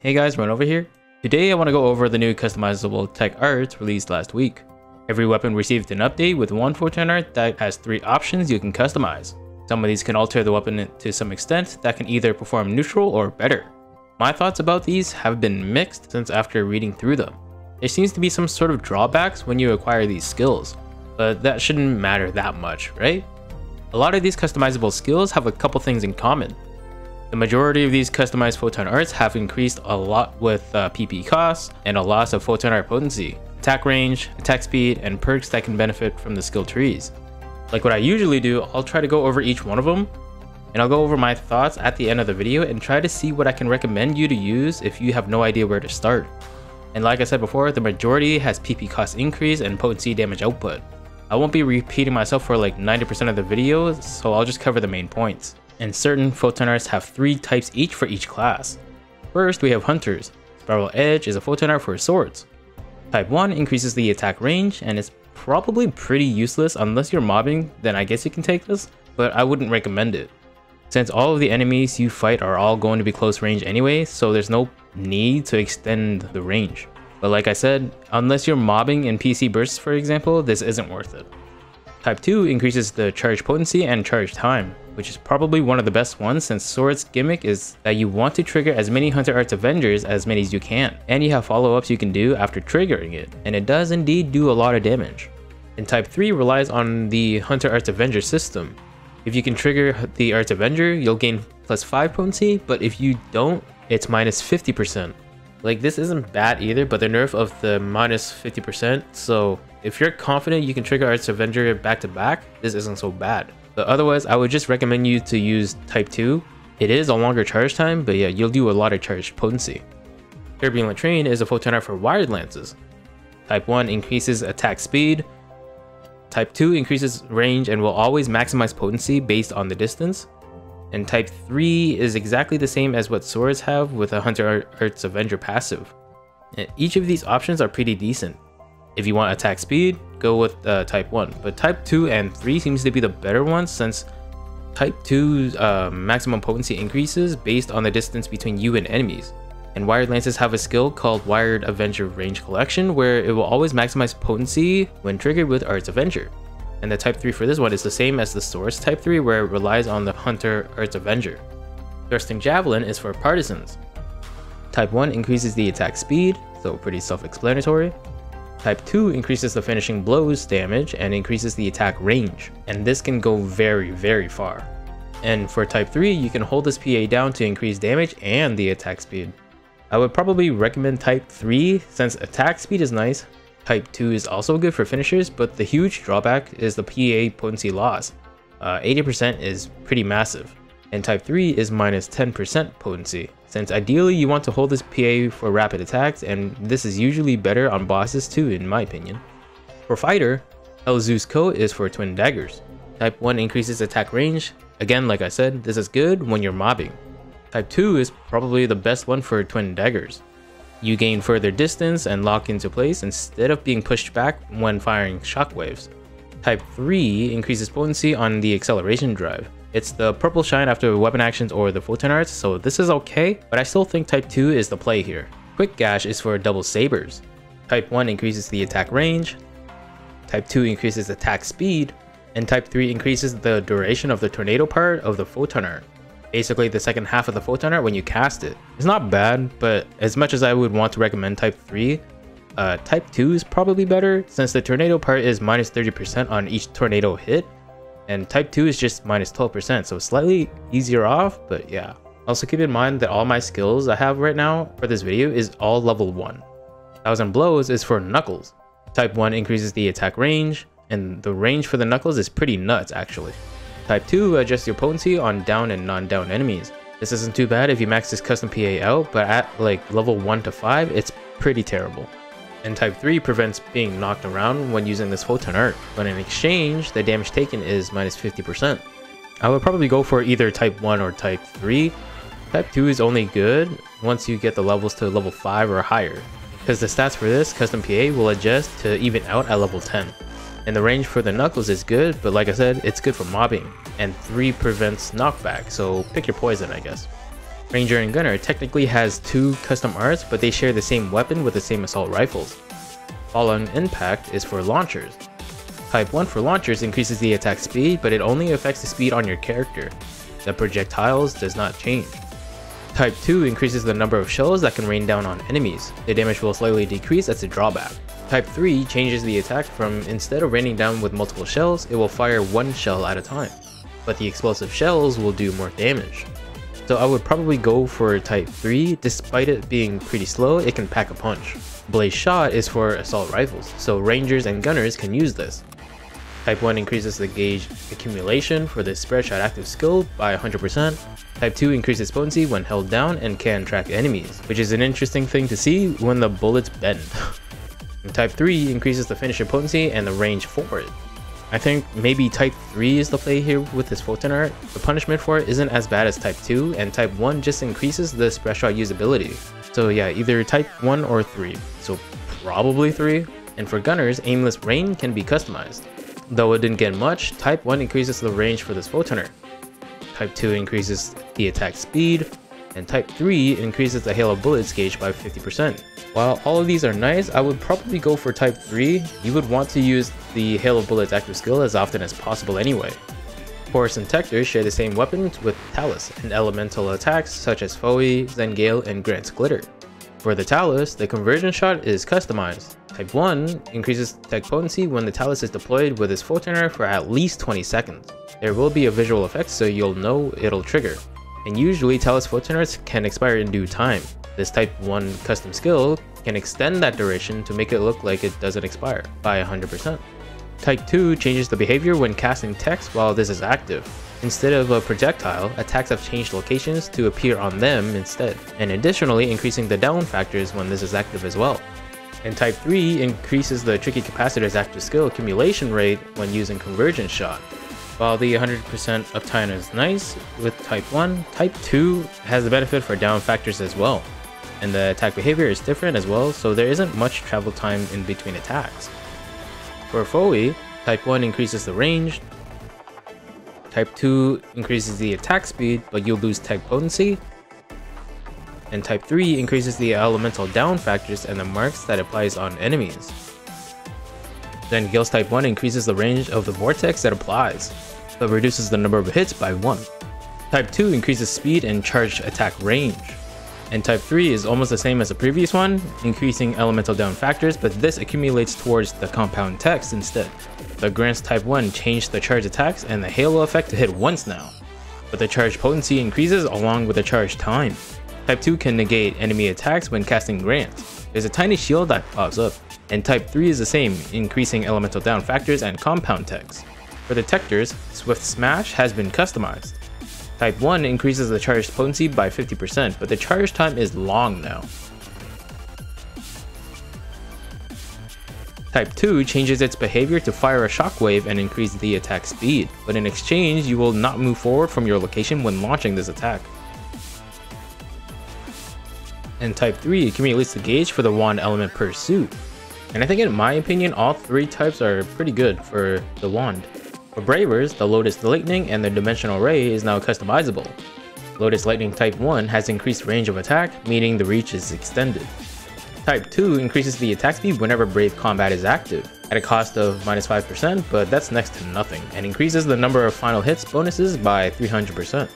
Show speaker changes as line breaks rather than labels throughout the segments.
Hey guys, Run over here. Today I want to go over the new Customizable Tech arts released last week. Every weapon received an update with one Photon Art that has 3 options you can customize. Some of these can alter the weapon to some extent that can either perform neutral or better. My thoughts about these have been mixed since after reading through them. There seems to be some sort of drawbacks when you acquire these skills, but that shouldn't matter that much, right? A lot of these customizable skills have a couple things in common. The majority of these customized Photon Arts have increased a lot with PP costs and a loss of Photon Art potency, attack range, attack speed, and perks that can benefit from the skill trees. Like what I usually do, I'll try to go over each one of them, and I'll go over my thoughts at the end of the video and try to see what I can recommend you to use if you have no idea where to start. And like I said before, the majority has PP cost increase and potency damage output. I won't be repeating myself for like 90% of the video, so I'll just cover the main points. And certain Photon Arts have 3 types each for each class. First, we have Hunters. Spiral Edge is a Photon Art for swords. Type 1 increases the attack range and is probably pretty useless unless you're mobbing, then I guess you can take this, but I wouldn't recommend it. Since all of the enemies you fight are all going to be close range anyway, so there's no need to extend the range. But like I said, unless you're mobbing in PC bursts for example, this isn't worth it. Type 2 increases the charge potency and charge time, which is probably one of the best ones since Sword's gimmick is that you want to trigger as many Hunter Arts Avengers as many as you can, and you have follow-ups you can do after triggering it, and it does indeed do a lot of damage. And Type 3 relies on the Hunter Arts Avenger system. If you can trigger the Arts Avenger, you'll gain +5 potency, but if you don't, it's -50%. Like this isn't bad either, but the nerf of the -50%, so if you're confident you can trigger Arts Avenger back to back, this isn't so bad. But otherwise, I would just recommend you to use Type 2. It is a longer charge time, but yeah, you'll do a lot of charge potency. Turbulent Train is a Photon Art for wired lances. Type 1 increases attack speed. Type 2 increases range and will always maximize potency based on the distance. And Type 3 is exactly the same as what swords have with a Hunter Arts Avenger passive. And each of these options are pretty decent. If you want attack speed, go with Type 1, but Type 2 and 3 seems to be the better ones since Type 2's maximum potency increases based on the distance between you and enemies. And wired lances have a skill called Wired Avenger Range Collection where it will always maximize potency when triggered with Arts Avenger. And the Type 3 for this one is the same as the Swords Type 3 where it relies on the Hunter Arts Avenger. Thrusting Javelin is for Partisans. Type 1 increases the attack speed, so pretty self-explanatory. Type 2 increases the finishing blows damage and increases the attack range, and this can go very far. And for Type 3, you can hold this PA down to increase damage and the attack speed. I would probably recommend Type 3 since attack speed is nice. Type 2 is also good for finishers, but the huge drawback is the PA potency loss. 80% is pretty massive. And Type 3 is -10% potency, since ideally you want to hold this PA for rapid attacks, and this is usually better on bosses too in my opinion. For fighter, Helzeus coat is for twin daggers. Type 1 increases attack range. Again, like I said, this is good when you're mobbing. Type 2 is probably the best one for twin daggers. You gain further distance and lock into place instead of being pushed back when firing shockwaves. Type 3 increases potency on the acceleration drive. It's the purple shine after weapon actions or the Photon Arts, so this is okay, but I still think Type 2 is the play here. Quick Gash is for double Sabers. Type 1 increases the attack range. Type 2 increases attack speed. And Type 3 increases the duration of the tornado part of the Photon Art. Basically the second half of the Photon Art when you cast it. It's not bad, but as much as I would want to recommend Type 3, Type 2 is probably better since the tornado part is -30% on each tornado hit. And Type 2 is just -12%, so slightly easier off, but yeah. Also keep in mind that all my skills I have right now for this video is all level 1. 1000 Blows is for Knuckles. Type 1 increases the attack range, and the range for the Knuckles is pretty nuts actually. Type 2 adjusts your potency on down and non-down enemies. This isn't too bad if you max this custom PA out, but at like level 1 to 5, it's pretty terrible. And Type 3 prevents being knocked around when using this Photon Art, but in exchange, the damage taken is -50%. I would probably go for either Type 1 or Type 3. Type 2 is only good once you get the levels to level 5 or higher, because the stats for this custom PA will adjust to even out at level 10. And the range for the Knuckles is good, but like I said, it's good for mobbing, and 3 prevents knockback, so pick your poison I guess. Ranger and Gunner technically has 2 custom arts, but they share the same weapon with the same assault rifles. Fall on Impact is for launchers. Type 1 for launchers increases the attack speed, but it only affects the speed on your character. The projectiles does not change. Type 2 increases the number of shells that can rain down on enemies. The damage will slightly decrease as a drawback. Type 3 changes the attack from instead of raining down with multiple shells, it will fire 1 shell at a time. But the explosive shells will do more damage. So I would probably go for Type 3, despite it being pretty slow, it can pack a punch. Blaze Shot is for assault rifles, so Rangers and Gunners can use this. Type 1 increases the gauge accumulation for the spread shot active skill by 100%. Type 2 increases potency when held down and can track enemies, which is an interesting thing to see when the bullets bend. And Type 3 increases the finisher potency and the range for it. I think maybe Type 3 is the play here with this Photon Art. The punishment for it isn't as bad as Type 2, and Type 1 just increases the spread shot usability. So yeah, either Type 1 or 3, so probably 3. And for Gunners, Aimless Rain can be customized. Though it didn't get much, Type 1 increases the range for this Photon Art. Type 2 increases the attack speed, and Type 3 increases the hail of bullets gauge by 50%. While all of these are nice, I would probably go for Type 3. You would want to use the hail of bullets active skill as often as possible anyway. Porous and Tectors share the same weapons with Talis and elemental attacks such as Foie, Zengale, and Grant's Glitter. For the Talis, the Convergence shot is customized. Type 1 increases tech potency when the Talis is deployed with his Photon Art for at least 20 seconds. There will be a visual effect so you'll know it'll trigger. And usually Talis Photon Arts can expire in due time. This Type 1 custom skill can extend that duration to make it look like it doesn't expire by 100%. Type 2 changes the behavior when casting text while this is active. Instead of a projectile, attacks have changed locations to appear on them instead, and additionally increasing the down factors when this is active as well. And Type 3 increases the Tricky Capacitor's active skill accumulation rate when using Convergence shot. While the 100% uptime is nice with Type 1, Type 2 has the benefit for down factors as well. And the attack behavior is different as well, so there isn't much travel time in between attacks. For Foie, Type 1 increases the range, Type 2 increases the attack speed, but you'll lose tech potency, and Type 3 increases the elemental down factors and the marks that applies on enemies. Then Gale's Type 1 increases the range of the vortex that applies, but reduces the number of hits by 1. Type 2 increases speed and charged attack range. And Type 3 is almost the same as the previous one, increasing elemental down factors, but this accumulates towards the compound text instead. The Grant's Type 1 changed the charge attacks and the halo effect to hit once now, but the charge potency increases along with the charge time. Type 2 can negate enemy attacks when casting Grants. There's a tiny shield that pops up, and Type 3 is the same, increasing elemental down factors and compound text. For the Tectors, Swift Smash has been customized. Type 1 increases the charge potency by 50%, but the charge time is long now. Type 2 changes its behavior to fire a shockwave and increase the attack speed, but in exchange you will not move forward from your location when launching this attack. And Type 3 accumulates the gauge for the wand element Pursuit. And I think in my opinion all 3 types are pretty good for the wand. For Bravers, the Lotus Lightning and the Dimensional Ray is now customizable. Lotus Lightning Type 1 has increased range of attack, meaning the reach is extended. Type 2 increases the attack speed whenever Brave Combat is active, at a cost of -5%, but that's next to nothing, and increases the number of final hits bonuses by 300%.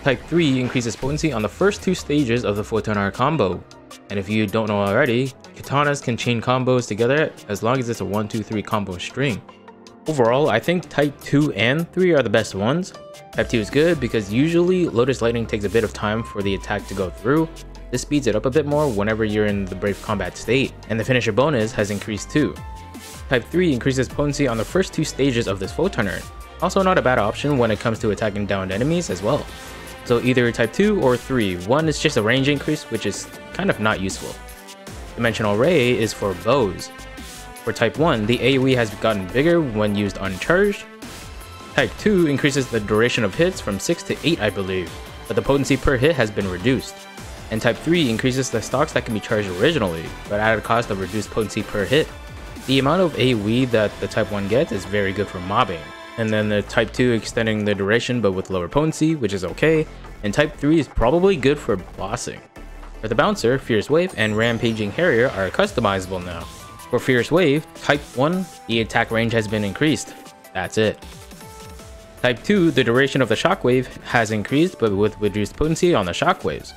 Type 3 increases potency on the first 2 stages of the Photon Art combo, and if you don't know already, Katanas can chain combos together as long as it's a 1-2-3 combo string. Overall, I think Type 2 and 3 are the best ones. Type 2 is good because usually Lotus Lightning takes a bit of time for the attack to go through. This speeds it up a bit more whenever you're in the Brave Combat state, and the finisher bonus has increased too. Type 3 increases potency on the first 2 stages of this Photon Art. Also not a bad option when it comes to attacking downed enemies as well. So either Type 2 or 3, one is just a range increase which is kind of not useful. Dimensional Ray is for bows. For Type 1, the AoE has gotten bigger when used uncharged. Type 2 increases the duration of hits from 6 to 8 I believe, but the potency per hit has been reduced. And Type 3 increases the stocks that can be charged originally, but at a cost of reduced potency per hit. The amount of AoE that the Type 1 gets is very good for mobbing. And then the Type 2 extending the duration but with lower potency, which is okay. and type 3 is probably good for bossing. For the Bouncer, Fierce Wave and Rampaging Harrier are customizable now. For Fierce Wave, type 1, the attack range has been increased. That's it. Type 2, the duration of the shockwave has increased, but with reduced potency on the shockwaves.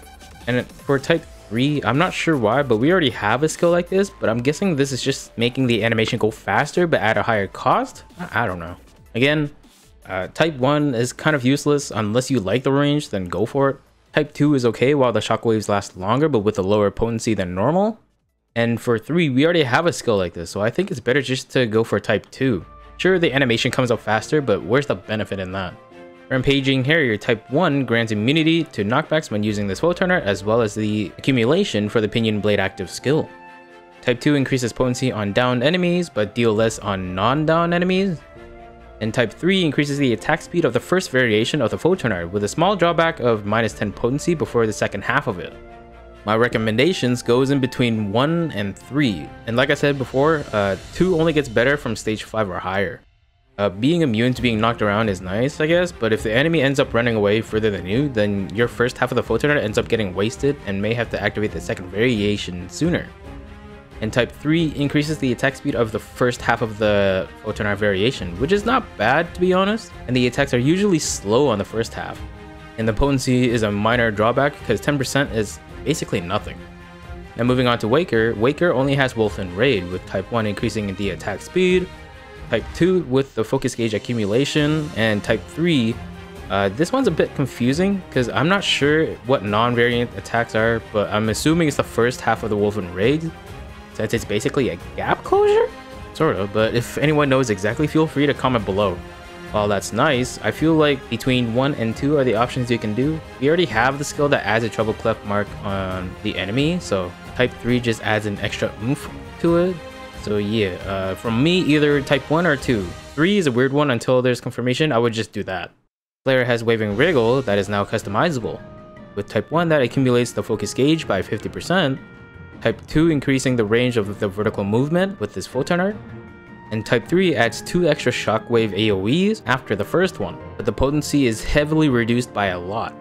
And for type 3, I'm not sure why, but we already have a skill like this, but I'm guessing this is just making the animation go faster but at a higher cost? I don't know. Again, type 1 is kind of useless unless you like the range, then go for it. Type 2 is okay while the shockwaves last longer but with a lower potency than normal. And for 3, we already have a skill like this, so I think it's better just to go for type 2. Sure, the animation comes up faster, but where's the benefit in that? Rampaging Harrier type 1 grants immunity to knockbacks when using this Photon Art, as well as the accumulation for the Pinion Blade active skill. Type 2 increases potency on downed enemies, but deal less on non-downed enemies. And type 3 increases the attack speed of the first variation of the Photon Art, with a small drawback of -10 potency before the second half of it. My recommendations goes in between 1 and 3, and like I said before, 2 only gets better from stage 5 or higher. Being immune to being knocked around is nice, I guess, but if the enemy ends up running away further than you, then your first half of the Photon Art ends up getting wasted and may have to activate the second variation sooner. And type 3 increases the attack speed of the first half of the Photon Art variation, which is not bad to be honest, and the attacks are usually slow on the first half. And the potency is a minor drawback because 10% is basically nothing. Now moving on to Waker, Waker only has Wulfen Raid, with type 1 increasing the attack speed, type 2 with the focus gauge accumulation, and type 3, this one's a bit confusing because I'm not sure what non-variant attacks are, but I'm assuming it's the first half of the Wulfen Raid, since it's basically a gap closure? Sort of, but if anyone knows exactly, feel free to comment below. While that's nice, I feel like between 1 and 2 are the options you can do. We already have the skill that adds a treble clef mark on the enemy, so type 3 just adds an extra oomph to it. So yeah, from me, either type 1 or 2. 3 is a weird one until there's confirmation, I would just do that. Player has Waving Rigel that is now customizable. With type 1 that accumulates the focus gauge by 50%, type 2 increasing the range of the vertical movement with this Photon Art, and type 3 adds 2 extra shockwave AoEs after the first one, but the potency is heavily reduced by a lot.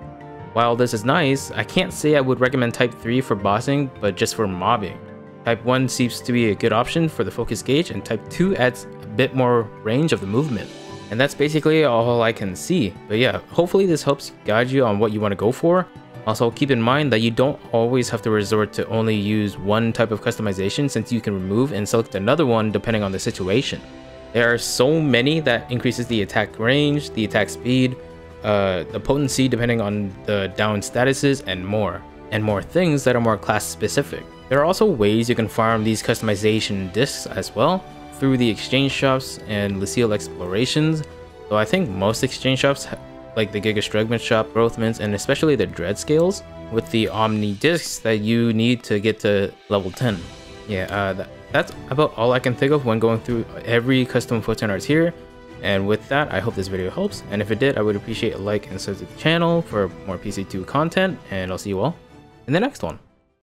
While this is nice, I can't say I would recommend type 3 for bossing, but just for mobbing. Type 1 seems to be a good option for the focus gauge, and type 2 adds a bit more range of the movement. And that's basically all I can see. But yeah, hopefully this helps guide you on what you want to go for. Also, keep in mind that you don't always have to resort to only use one type of customization, since you can remove and select another one depending on the situation. There are so many that increases the attack range, the attack speed, the potency depending on the down statuses, and more things that are more class specific. There are also ways you can farm these customization discs as well, through the exchange shops and Lucille explorations. So I think most exchange shops like the Giga Strugman shop, Growth Mints, and especially the Dread Scales with the Omni discs that you need to get to level 10. Yeah, that's about all I can think of when going through every custom Photon Arts here. And with that, I hope this video helps, and if it did, I would appreciate a like and sub to the channel for more PC2 content, and I'll see you all in the next one.